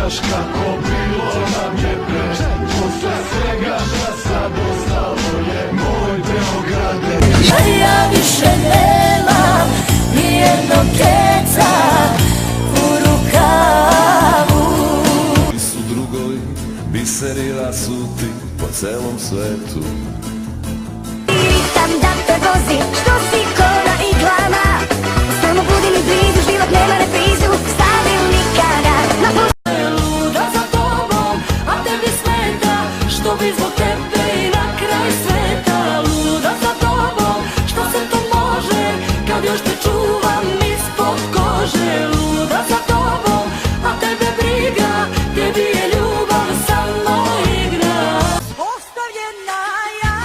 znaš kako bilo nam je pre. Posle svega šta sad ostalo je moj Beograde. Ja više nemam nijednog keca u rukavu. Ti su drugovi, biseri rasuti po celom svetu. Pitam da te vozim, što si ko na iglama. Samo budi mi blizu, život nema reprizu, stavim nikada na put. Luda za tobom, a tebi smeta, što bi zbog tebe i na kraj sveta. Luda za tobom, što se to može, kad još te čuvam ispod kože. Luda za tobom, a tebe briga, tebi je ljubav samo igra. Ostavljena ja,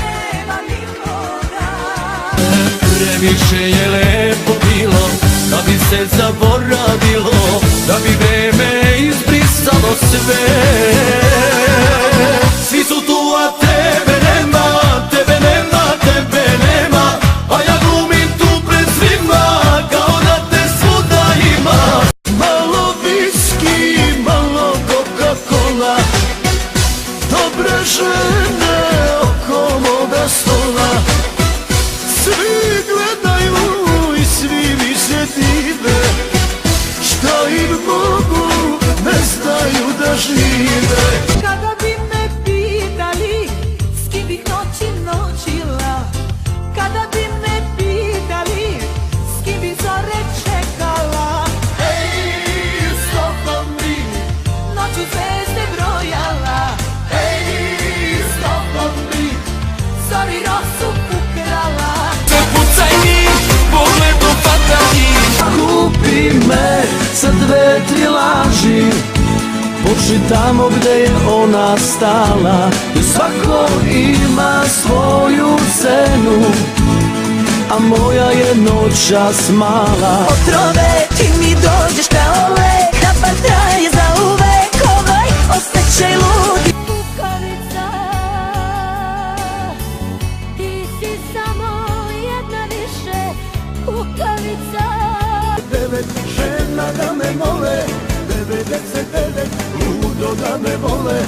nema nikoga. Previše je lepo bilo, da bi se zaboravilo, da bi vreme izbrisalo sve. Svi su tu, a tebe nema, tebe nema, tebe nema, a ja glumim tu pred svima, kao da te svuda ima. Malo viski, malo Coca-Cola, dobre žene oko moga stola. Svi gledaju i svi mi se dive, šta im mogu, ne znaju da žive. Kada bi me pitali s kim bih noći noćila, kada bi me pitali s kim bih zore čekala, Ej, stopam mi, noću zvezde brojala, ej, stopam mi, zori rosu ukrala. ne pucaj mi, pogledom fatalji. Kupi me sa 2-3 laži, počni tamo gde je ona stala. I svako ima svoju cenu, a moja je noćas mala. Otrove, ti mi dođeš kao lek, da pa traje za uvek ovaj osjećaj ludi. Kukavica, ti si samo jedna više, kukavica. 9 žena da me mole, 99 ludo da me vole.